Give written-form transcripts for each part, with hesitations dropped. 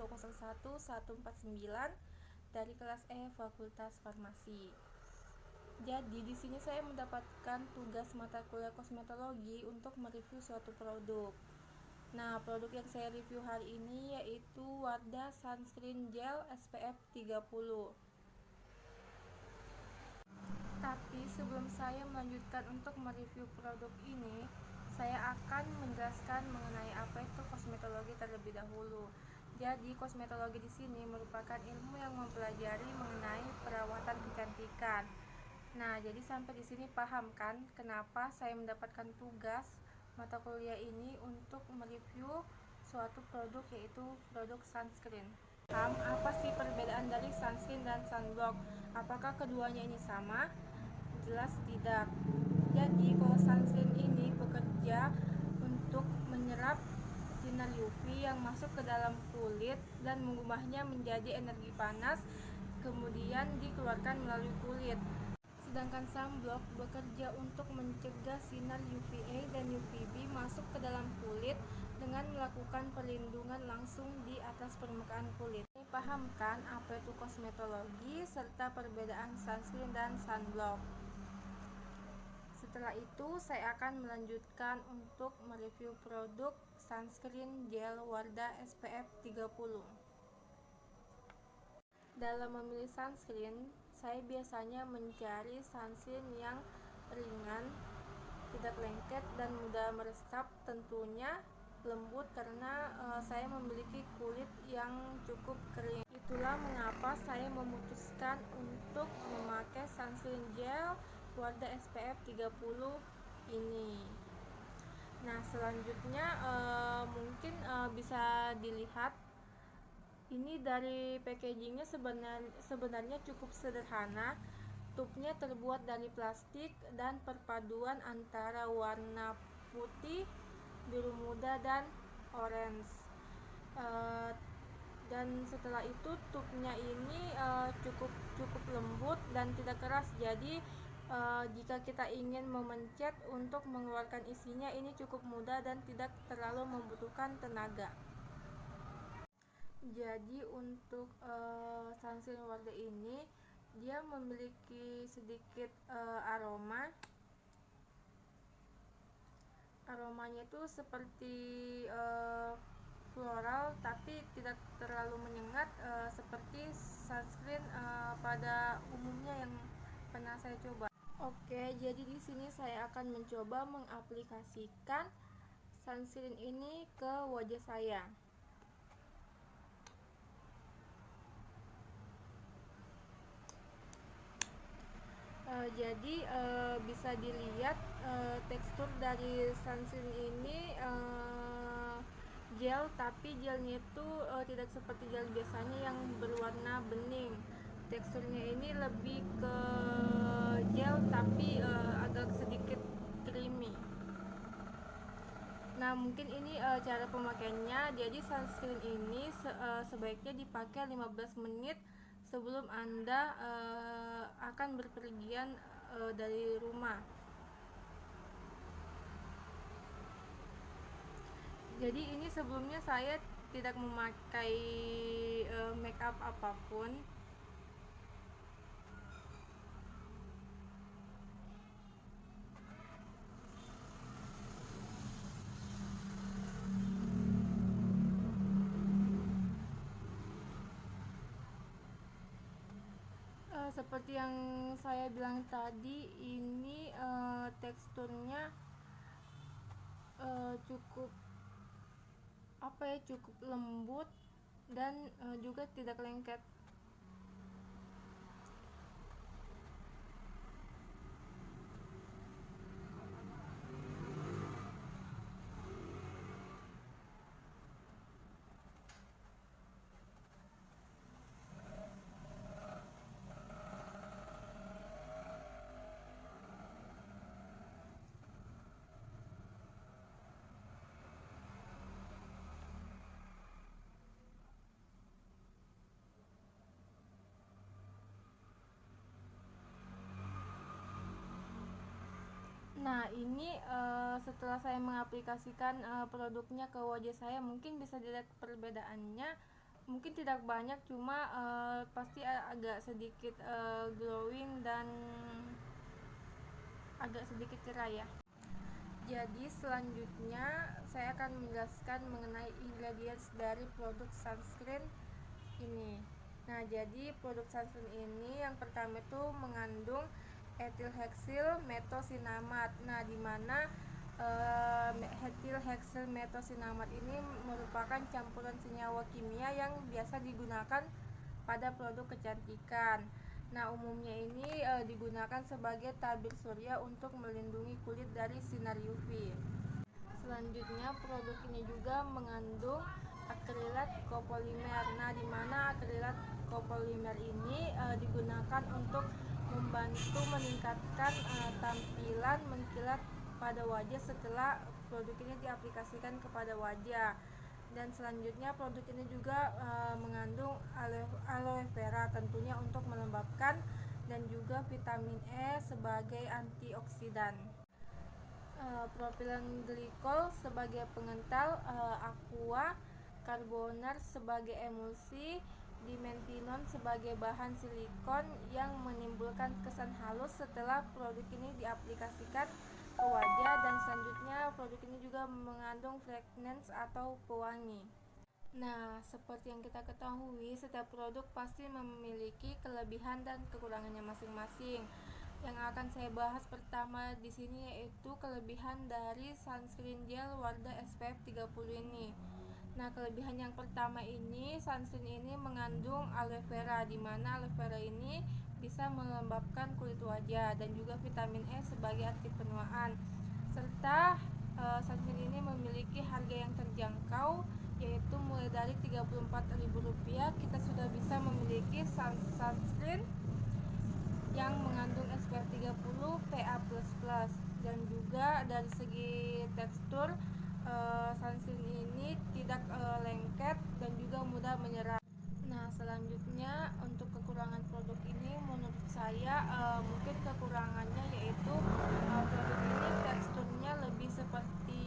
201-149 dari kelas E Fakultas Farmasi. Jadi di sini saya mendapatkan tugas mata kuliah kosmetologi untuk mereview suatu produk. Nah, produk yang saya review hari ini yaitu Wardah Sunscreen Gel SPF 30. Tapi sebelum saya melanjutkan untuk mereview produk ini, saya akan menjelaskan mengenai apa itu kosmetologi terlebih dahulu. Jadi, kosmetologi di sini merupakan ilmu yang mempelajari mengenai perawatan kecantikan. Nah, jadi sampai di sini paham kan kenapa saya mendapatkan tugas mata kuliah ini untuk mereview suatu produk, yaitu produk sunscreen. Paham apa sih perbedaan dari sunscreen dan sunblock? Apakah keduanya ini sama? Jelas tidak. Jadi kalau sunscreen ini bekerja untuk menyerap sinar UV yang masuk ke dalam kulit dan mengubahnya menjadi energi panas, kemudian dikeluarkan melalui kulit. Sedangkan sunblock bekerja untuk mencegah sinar UVA dan UVB masuk ke dalam kulit dengan melakukan perlindungan langsung di atas permukaan kulit. Ini paham kan apa itu kosmetologi serta perbedaan sunscreen dan sunblock? Setelah itu saya akan melanjutkan untuk mereview produk sunscreen gel Wardah SPF 30. Dalam memilih sunscreen, saya biasanya mencari sunscreen yang ringan, tidak lengket dan mudah meresap, tentunya lembut karena saya memiliki kulit yang cukup kering. Itulah mengapa saya memutuskan untuk memakai sunscreen gel Wardah SPF 30 ini. Nah, selanjutnya mungkin bisa dilihat ini dari packagingnya sebenarnya cukup sederhana. Tubnya terbuat dari plastik dan perpaduan antara warna putih, biru muda, dan orange. Dan setelah itu tubnya ini cukup lembut dan tidak keras. Jadi jika kita ingin memencet untuk mengeluarkan isinya, ini cukup mudah dan tidak terlalu membutuhkan tenaga. Jadi untuk sunscreen Wardah ini dia memiliki sedikit aromanya itu seperti floral tapi tidak terlalu menyengat seperti sunscreen pada umumnya yang pernah saya coba. Oke, jadi di sini saya akan mencoba mengaplikasikan sunscreen ini ke wajah saya. Jadi bisa dilihat tekstur dari sunscreen ini gel, tapi gelnya itu tidak seperti gel biasanya yang berwarna bening. Teksturnya ini lebih ke gel tapi agak sedikit creamy. Nah, mungkin ini cara pemakaiannya. Jadi sunscreen ini sebaiknya dipakai 15 menit sebelum Anda akan berpergian dari rumah. Jadi ini sebelumnya saya tidak memakai make up apapun. Seperti yang saya bilang tadi, ini teksturnya cukup cukup lembut dan juga tidak lengket. Nah, ini setelah saya mengaplikasikan produknya ke wajah saya, mungkin bisa dilihat perbedaannya. mungkin tidak banyak, cuma pasti agak sedikit glowing dan agak sedikit cerah ya. Jadi selanjutnya saya akan menjelaskan mengenai ingredients dari produk sunscreen ini. Nah, jadi produk sunscreen ini yang pertama itu mengandung ethylhexyl metosinamat. Nah, di mana ethylhexyl metosinamat ini merupakan campuran senyawa kimia yang biasa digunakan pada produk kecantikan. Nah, umumnya ini digunakan sebagai tabir surya untuk melindungi kulit dari sinar UV. Selanjutnya, produk ini juga mengandung akrilat copolymer. Nah, di mana akrilat copolymer ini digunakan untuk membantu meningkatkan tampilan mengkilat pada wajah setelah produk ini diaplikasikan kepada wajah. Dan selanjutnya produk ini juga mengandung aloe vera tentunya untuk melembabkan dan juga vitamin E sebagai antioksidan. Propilen glikol sebagai pengental, aqua carboner sebagai emulsi, dimethinon sebagai bahan silikon yang menimbulkan kesan halus setelah produk ini diaplikasikan ke wajah. Dan selanjutnya produk ini juga mengandung fragrance atau pewangi. Nah, seperti yang kita ketahui, setiap produk pasti memiliki kelebihan dan kekurangannya masing-masing. Yang akan saya bahas pertama di sini yaitu kelebihan dari sunscreen gel Wardah SPF 30 ini. Nah, kelebihan yang pertama ini, sunscreen ini mengandung aloe vera, di mana aloe vera ini bisa melembabkan kulit wajah dan juga vitamin E sebagai anti penuaan. Serta sunscreen ini memiliki harga yang terjangkau, yaitu mulai dari Rp34.000 kita sudah bisa memiliki sunscreen yang mengandung SPF 30 PA++. Dan juga dari segi tekstur sunscreen ini tidak lengket dan juga mudah menyerap. Nah, selanjutnya untuk kekurangan produk ini menurut saya mungkin kekurangannya yaitu produk ini teksturnya lebih seperti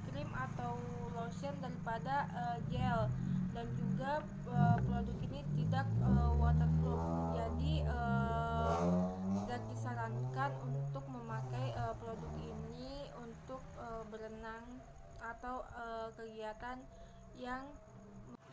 krim atau lotion daripada gel, dan juga produk ini tidak waterproof. Jadi tidak disarankan untuk memakai produk ini untuk berenang atau kegiatan yang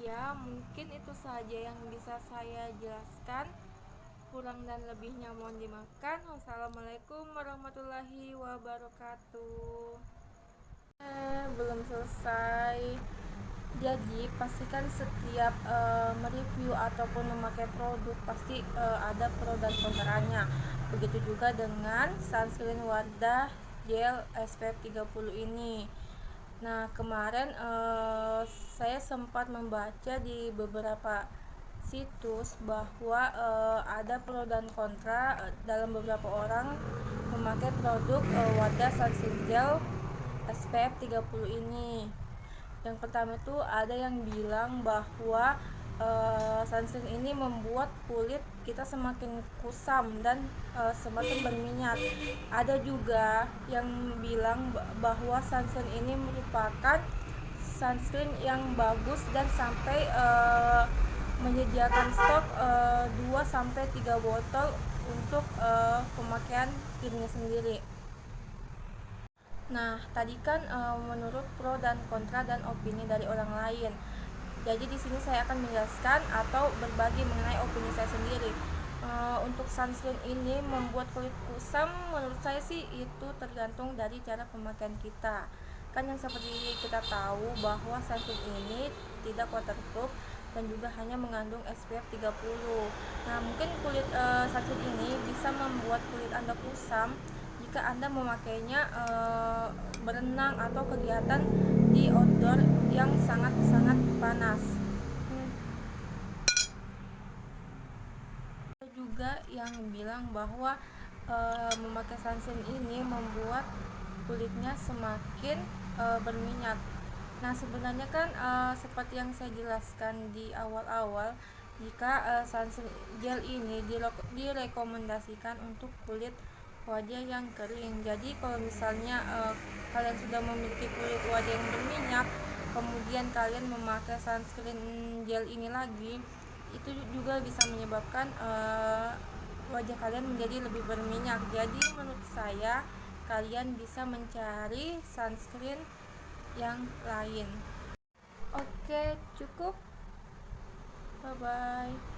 ya, mungkin itu saja yang bisa saya jelaskan. Kurang dan lebihnya mohon dimaafkan. Wassalamualaikum warahmatullahi wabarakatuh. Belum selesai. Jadi pastikan setiap mereview ataupun memakai produk pasti ada pro dan kontranya. Begitu juga dengan sunscreen Wardah gel SPF 30 ini. Nah, kemarin saya sempat membaca di beberapa situs bahwa ada pro dan kontra dalam beberapa orang memakai produk Wardah sunscreen gel SPF 30 ini. Yang pertama itu ada yang bilang bahwa sunscreen ini membuat kulit kita semakin kusam dan semakin berminyak. Ada juga yang bilang bahwa sunscreen ini merupakan sunscreen yang bagus dan sampai menyediakan stok 2-3 botol untuk pemakaian dirinya sendiri. Nah, tadi kan menurut pro dan kontra dan opini dari orang lain. Jadi di sini saya akan menjelaskan atau berbagi mengenai opini saya sendiri. Untuk sunscreen ini membuat kulit kusam, menurut saya sih itu tergantung dari cara pemakaian kita. Kan yang seperti kita tahu bahwa sunscreen ini tidak waterproof dan juga hanya mengandung SPF 30. Nah, mungkin kulit sunscreen ini bisa membuat kulit Anda kusam jika Anda memakainya berenang atau kegiatan di outdoor yang sangat-sangat panas. Ada juga yang bilang bahwa memakai sunscreen ini membuat kulitnya semakin berminyak. Nah, sebenarnya kan seperti yang saya jelaskan di awal-awal, jika sunscreen gel ini direkomendasikan untuk kulit wajah yang kering. Jadi kalau misalnya kalian sudah memiliki kulit wajah yang berminyak, kemudian kalian memakai sunscreen gel ini lagi, itu juga bisa menyebabkan wajah kalian menjadi lebih berminyak. Jadi menurut saya kalian bisa mencari sunscreen yang lain. Oke, cukup. Bye bye.